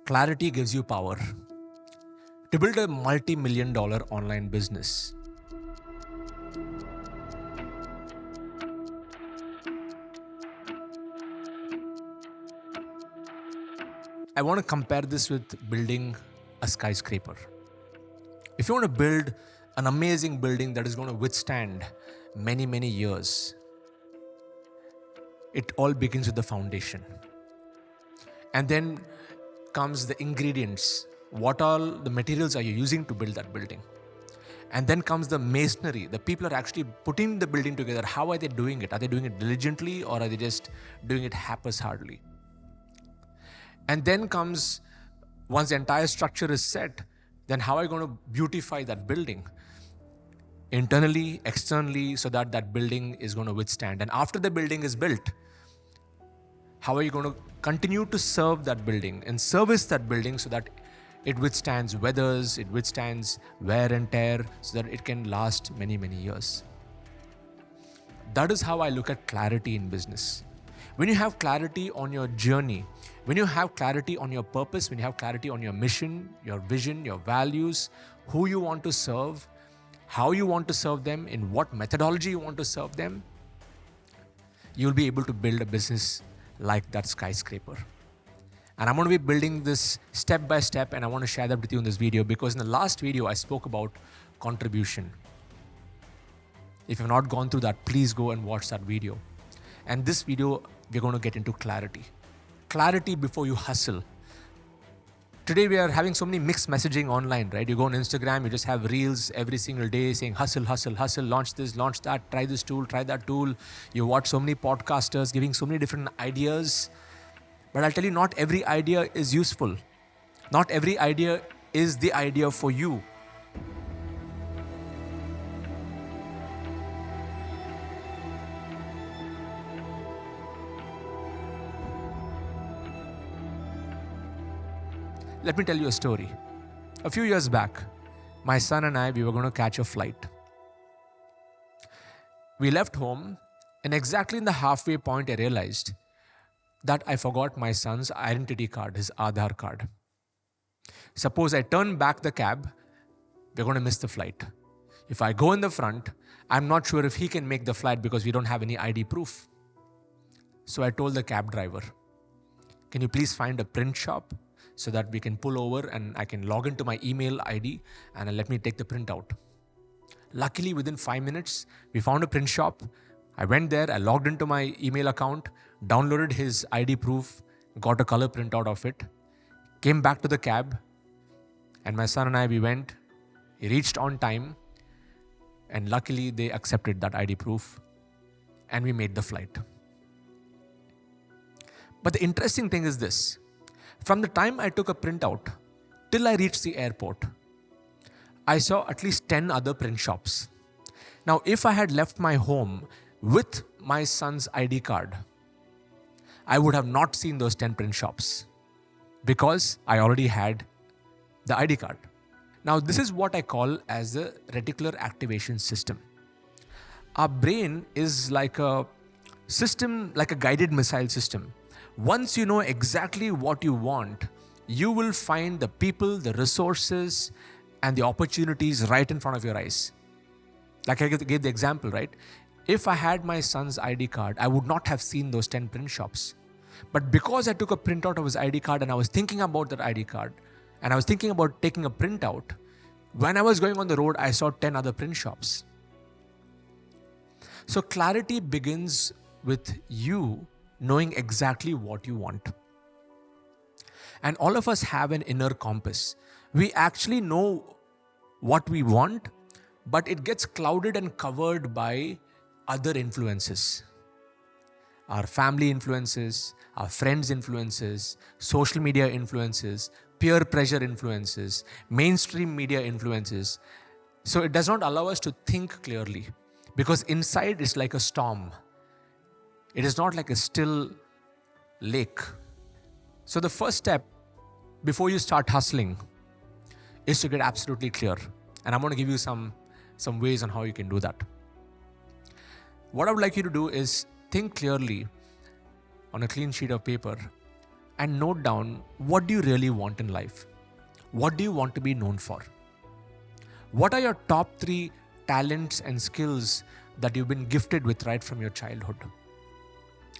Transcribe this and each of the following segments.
Clarity gives you power to build a multi-million dollar online business. I want to compare this with building a skyscraper. If you want to build an amazing building that is going to withstand many, many years, it all begins with the foundation. And then comes the ingredients. What all the materials are you using to build that building? And then comes the masonry. The people are actually putting the building together. How are they doing it? Are they doing it diligently, or are they just doing it haphazardly? And then comes, once the entire structure is set, then how are you going to beautify that building? Internally, externally, so that that building is going to withstand. And after the building is built, how are you going to continue to serve that building and service that building so that it withstands weathers, it withstands wear and tear, so that it can last many, many years? That is how I look at clarity in business. When you have clarity on your journey, when you have clarity on your purpose, when you have clarity on your mission, your vision, your values, who you want to serve, how you want to serve them, in what methodology you want to serve them, you'll be able to build a business like that skyscraper. And I'm going to be building this step by step, and I want to share that with you in this video, because in the last video I spoke about contribution. If you've not gone through that, please go and watch that video. And this video, we're going to get into clarity. Clarity before you hustle. Today we are having so many mixed messaging online, right? You go on Instagram, you just have reels every single day saying hustle, hustle, hustle, launch this, launch that, try this tool, try that tool. You watch so many podcasters giving so many different ideas. But I'll tell you, not every idea is useful. Not every idea is the idea for you. Let me tell you a story. A few years back, my son and I, we were going to catch a flight. We left home, and exactly in the halfway point, I realized that I forgot my son's identity card, his Aadhaar card. Suppose I turn back the cab, we're going to miss the flight. If I go in the front, I'm not sure if he can make the flight because we don't have any ID proof. So I told the cab driver, can you please find a print shop so that we can pull over and I can log into my email ID and let me take the printout. Luckily, within 5 minutes, we found a print shop. I went there, I logged into my email account, downloaded his ID proof, got a color printout of it, came back to the cab, and my son and I, we went. He reached on time, and luckily they accepted that ID proof, and we made the flight. But the interesting thing is this. From the time I took a printout till I reached the airport, I saw at least 10 other print shops. Now, if I had left my home with my son's ID card, I would have not seen those 10 print shops because I already had the ID card. Now, this is what I call as the reticular activation system. Our brain is like a system, like a guided missile system. Once you know exactly what you want, you will find the people, the resources, and the opportunities right in front of your eyes. Like I gave the example, right? If I had my son's ID card, I would not have seen those 10 print shops. But because I took a printout of his ID card and I was thinking about that ID card, and I was thinking about taking a printout, when I was going on the road, I saw 10 other print shops. So clarity begins with you knowing exactly what you want. And all of us have an inner compass. We actually know what we want, but it gets clouded and covered by other influences. Our family influences, our friends' influences, social media influences, peer pressure influences, mainstream media influences. So it does not allow us to think clearly, because inside it's like a storm. It is not like a still lake. So the first step before you start hustling is to get absolutely clear. And I'm going to give you some ways on how you can do that. What I would like you to do is think clearly on a clean sheet of paper. and note down, what do you really want in life? What do you want to be known for? What are your top 3 talents and skills that you've been gifted with right from your childhood?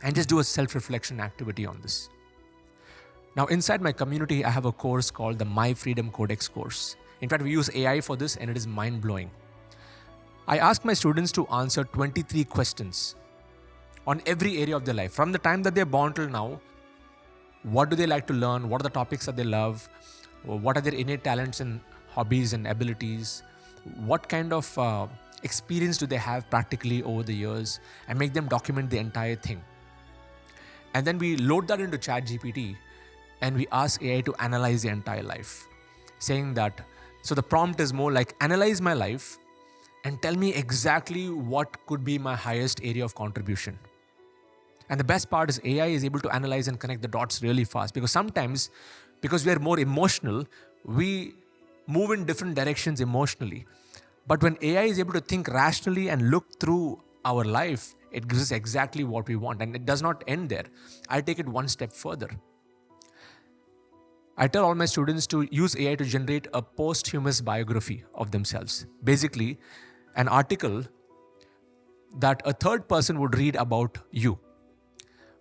And just do a self-reflection activity on this. Now, inside my community, I have a course called the My Freedom Codex course. In fact, we use AI for this and it is mind-blowing. I ask my students to answer 23 questions on every area of their life. From the time that they're born till now, what do they like to learn? What are the topics that they love? What are their innate talents and hobbies and abilities? What kind of experience do they have practically over the years? And make them document the entire thing. And then we load that into ChatGPT and we ask AI to analyze the entire life. Saying that, so the prompt is more like, analyze my life and tell me exactly what could be my highest area of contribution. And the best part is AI is able to analyze and connect the dots really fast, because sometimes, because we are more emotional, we move in different directions emotionally. But when AI is able to think rationally and look through our life, it gives us exactly what we want. And it does not end there. I take it one step further. I tell all my students to use AI to generate a posthumous biography of themselves. Basically, an article that a third person would read about you.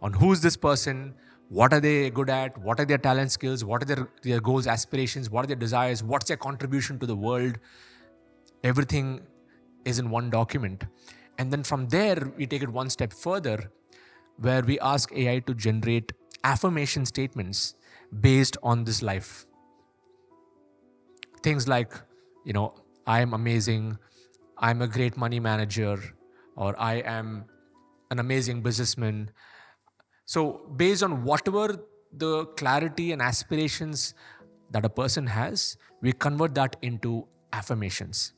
On who is this person, what are they good at, what are their talent, skills, what are their goals, aspirations, what are their desires, what's their contribution to the world. Everything is in one document. And then from there, we take it one step further, where we ask AI to generate affirmation statements based on this life. Things like, I am amazing, I'm a great money manager, or I am an amazing businessman. So based on whatever the clarity and aspirations that a person has, we convert that into affirmations.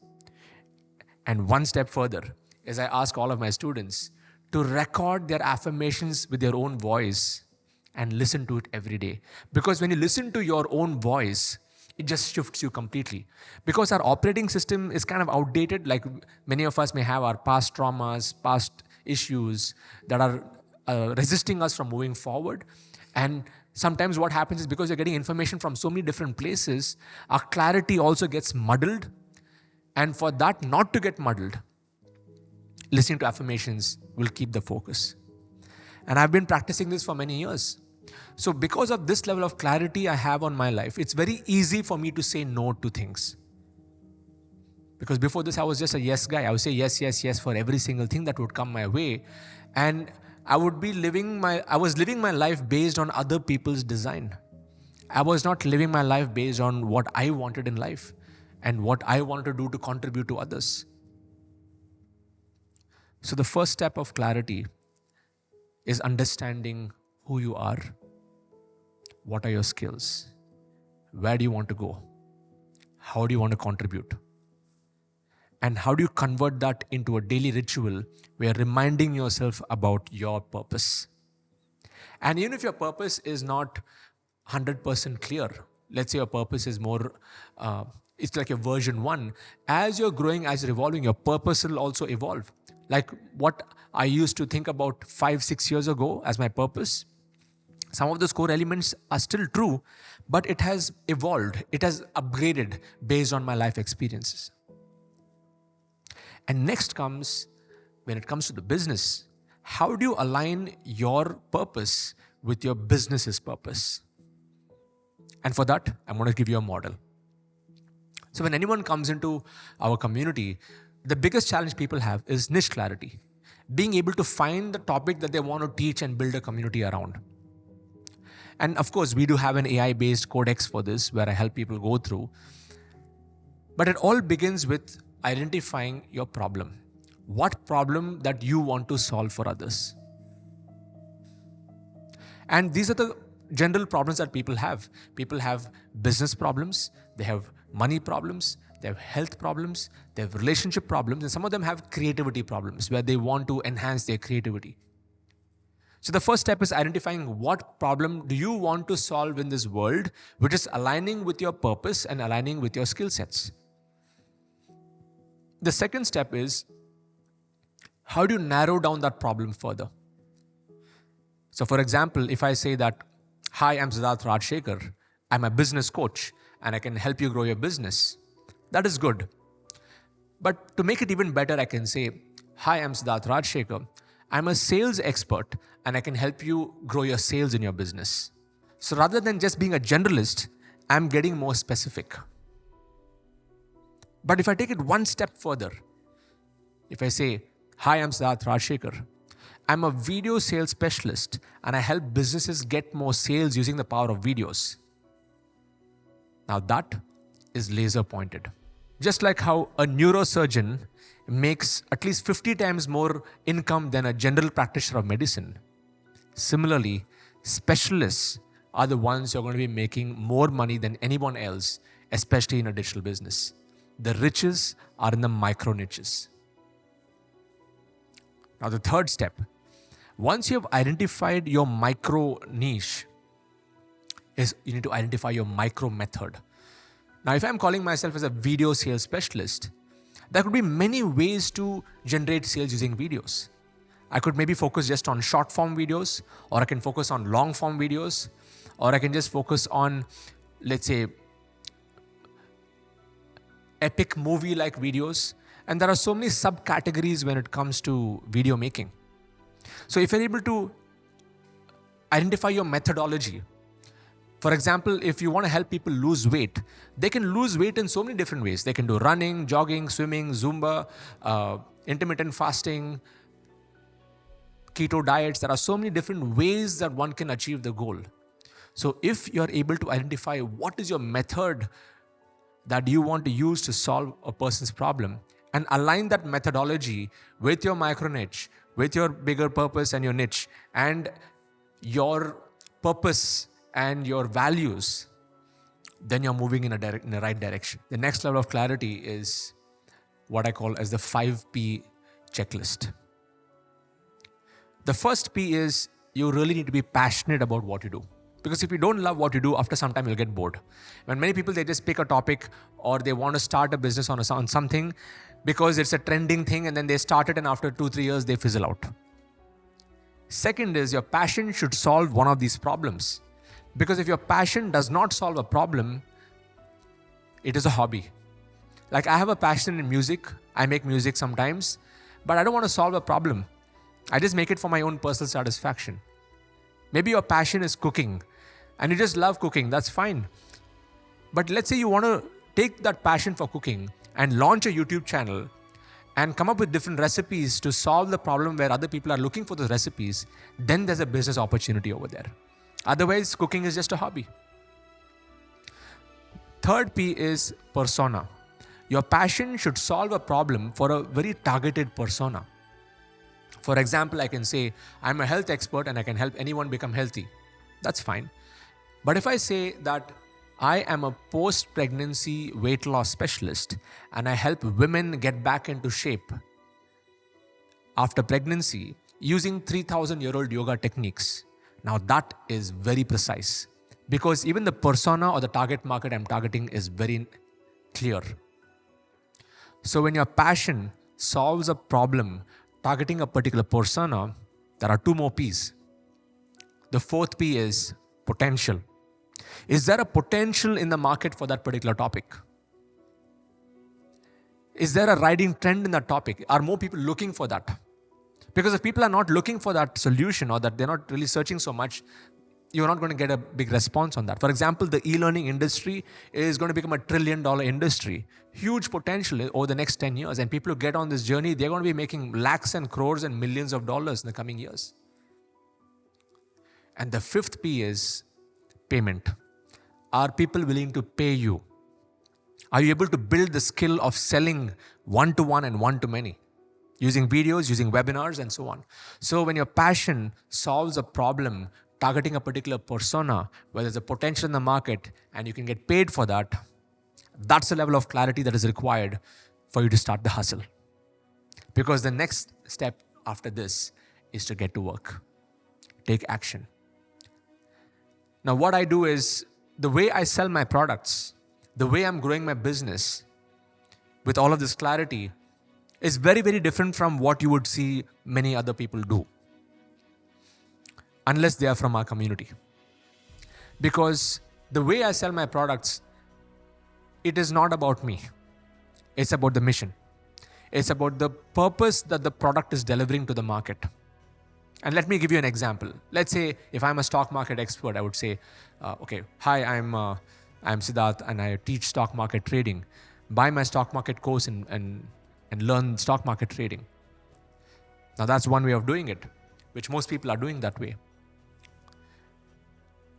And one step further is I ask all of my students to record their affirmations with their own voice and listen to it every day. Because when you listen to your own voice, it just shifts you completely. Because our operating system is kind of outdated, like many of us may have our past traumas, past issues that are resisting us from moving forward. And sometimes what happens is, because you're getting information from so many different places, our clarity also gets muddled. And for that not to get muddled, listening to affirmations will keep the focus. And I've been practicing this for many years. So because of this level of clarity I have on my life, it's very easy for me to say no to things. Because before this, I was just a yes guy. I would say yes, yes, yes for every single thing that would come my way. And I was living my life based on other people's design. I was not living my life based on what I wanted in life and what I wanted to do to contribute to others. So the first step of clarity is understanding who you are, what are your skills, where do you want to go, how do you want to contribute, and how do you convert that into a daily ritual where you're reminding yourself about your purpose. And even if your purpose is not 100% clear, let's say your purpose is more, it's like a version 1, as you're growing, as you're evolving, your purpose will also evolve. Like what I used to think about 5-6 years ago as my purpose, some of those core elements are still true, but it has evolved, it has upgraded based on my life experiences. And next comes, when it comes to the business, how do you align your purpose with your business's purpose? And for that, I'm going to give you a model. So when anyone comes into our community, the biggest challenge people have is niche clarity. Being able to find the topic that they want to teach and build a community around. And of course, we do have an AI-based codex for this where I help people go through. But it all begins with identifying your problem. What problem that you want to solve for others? And these are the general problems that people have. People have business problems, they have money problems, they have health problems, they have relationship problems, and some of them have creativity problems where they want to enhance their creativity. So the first step is identifying what problem do you want to solve in this world, which is aligning with your purpose and aligning with your skill sets. The second step is, how do you narrow down that problem further? So for example, if I say that Hi, I'm Siddharth Rajsekar. I'm a business coach and I can help you grow your business. That is good. But to make it even better, I can say, Hi, I'm Siddharth Rajsekar. I'm a sales expert and I can help you grow your sales in your business. So rather than just being a generalist, I'm getting more specific. But if I take it one step further, if I say, Hi, I'm Siddharth Rajsekar. I'm a video sales specialist and I help businesses get more sales using the power of videos. Now that is laser pointed. Just like how a neurosurgeon makes at least 50 times more income than a general practitioner of medicine, similarly, specialists are the ones who are going to be making more money than anyone else, especially in a digital business. The riches are in the micro niches. Now, the third step, once you have identified your micro niche, is you need to identify your micro method. Now, if I'm calling myself as a video sales specialist, there could be many ways to generate sales using videos. I could maybe focus just on short form videos, or I can focus on long form videos, or I can just focus on, let's say, epic movie like videos. And there are so many subcategories when it comes to video making. So if you're able to identify your methodology, for example, if you want to help people lose weight, they can lose weight in so many different ways. They can do running, jogging, swimming, Zumba, intermittent fasting, keto diets. There are so many different ways that one can achieve the goal. So if you're able to identify what is your method that you want to use to solve a person's problem and align that methodology with your micro niche, with your bigger purpose and your niche, and your purpose and your values, then you're moving in the right direction. The next level of clarity is what I call as the 5P checklist. The first P is you really need to be passionate about what you do. Because if you don't love what you do, after some time you'll get bored. When many people, they just pick a topic or they want to start a business on something because it's a trending thing, and then they start it and after 2-3 years they fizzle out. Second is your passion should solve one of these problems. Because if your passion does not solve a problem, it is a hobby. Like I have a passion in music. I make music sometimes, but I don't want to solve a problem. I just make it for my own personal satisfaction. Maybe your passion is cooking and you just love cooking. That's fine. But let's say you want to take that passion for cooking and launch a YouTube channel and come up with different recipes to solve the problem where other people are looking for those recipes. Then there's a business opportunity over there. Otherwise, cooking is just a hobby. Third P is persona. Your passion should solve a problem for a very targeted persona. For example, I can say, I'm a health expert and I can help anyone become healthy. That's fine. But if I say that I am a post-pregnancy weight loss specialist and I help women get back into shape after pregnancy using 3,000-year-old yoga techniques, now that is very precise, because even the persona or the target market I'm targeting is very clear. So when your passion solves a problem targeting a particular persona, there are 2 more P's. The fourth P is potential. Is there a potential in the market for that particular topic? Is there a riding trend in that topic? Are more people looking for that? Because if people are not looking for that solution, or that they're not really searching so much, you're not going to get a big response on that. For example, the e-learning industry is going to become $1 trillion industry. Huge potential over the next 10 years. And people who get on this journey, they're going to be making lakhs and crores and millions of dollars in the coming years. And the fifth P is payment. Are people willing to pay you? Are you able to build the skill of selling one-to-one and one-to-many? Using videos, using webinars, and so on. So when your passion solves a problem, targeting a particular persona, where there's a potential in the market and you can get paid for that, that's the level of clarity that is required for you to start the hustle. Because the next step after this is to get to work. Take action. Now what I do is, the way I sell my products, the way I'm growing my business, with all of this clarity, is very, very different from what you would see many other people do. Unless they are from our community. Because the way I sell my products, it is not about me. It's about the mission. It's about the purpose that the product is delivering to the market. And let me give you an example. Let's say if I'm a stock market expert, I would say, okay, hi, I'm Siddharth and I teach stock market trading. Buy my stock market course and learn stock market trading. Now that's one way of doing it, which most people are doing that way.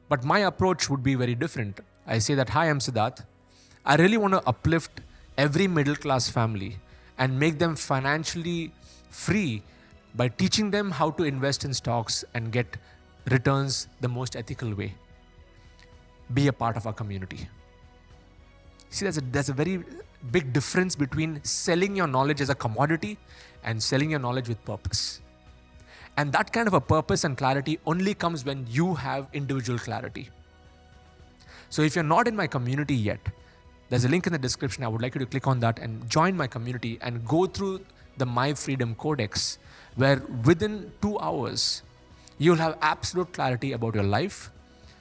But my approach would be very different. I say that, hi, I'm Siddharth. I really want to uplift every middle class family and make them financially free by teaching them how to invest in stocks and get returns the most ethical way. Be a part of our community. See, there's a very big difference between selling your knowledge as a commodity and selling your knowledge with purpose. And that kind of a purpose and clarity only comes when you have individual clarity. So if you're not in my community yet, there's a link in the description. I would like you to click on that and join my community and go through the My Freedom Codex, where within 2 hours, you'll have absolute clarity about your life.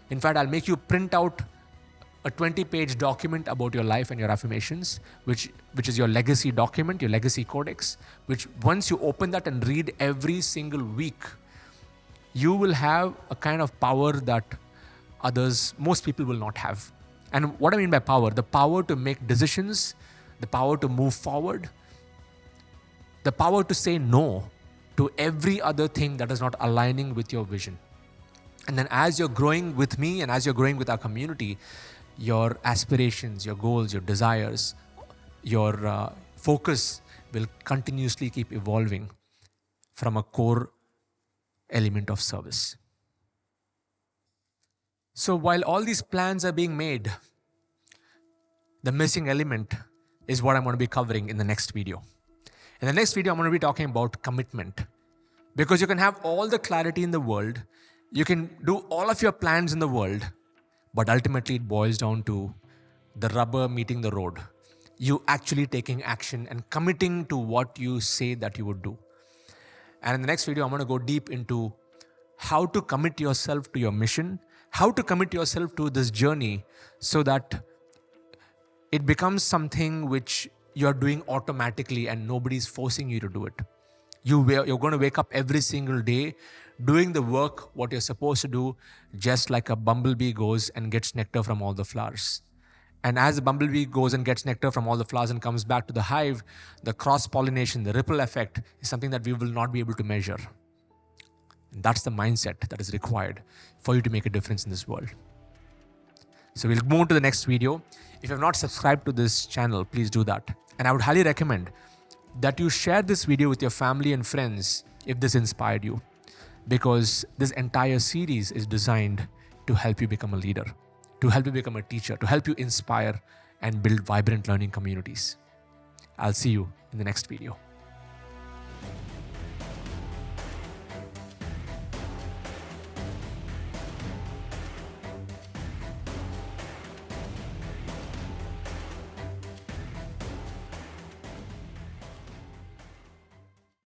In fact, I'll make you print out a 20-page document about your life and your affirmations, which is your legacy document, your legacy codex, which once you open that and read every single week, you will have a kind of power that most people will not have. And what I mean by power, the power to make decisions, the power to move forward, the power to say no to every other thing that is not aligning with your vision. And then as you're growing with me and as you're growing with our community, your aspirations, your goals, your desires, your focus will continuously keep evolving from a core element of service. So while all these plans are being made, the missing element is what I'm going to be covering in the next video. In the next video, I'm going to be talking about commitment. Because you can have all the clarity in the world, you can do all of your plans in the world, but ultimately it boils down to the rubber meeting the road. You actually taking action and committing to what you say that you would do. And in the next video, I'm going to go deep into how to commit yourself to your mission, how to commit yourself to this journey so that it becomes something which you're doing automatically and nobody's forcing you to do it. You're going to wake up every single day doing the work, what you're supposed to do, just like a bumblebee goes and gets nectar from all the flowers. And as the bumblebee goes and gets nectar from all the flowers and comes back to the hive, the cross-pollination, the ripple effect is something that we will not be able to measure. And that's the mindset that is required for you to make a difference in this world. So we'll move on to the next video. If you have not subscribed to this channel, please do that. And I would highly recommend that you share this video with your family and friends if this inspired you. Because this entire series is designed to help you become a leader, to help you become a teacher, to help you inspire and build vibrant learning communities. I'll see you in the next video.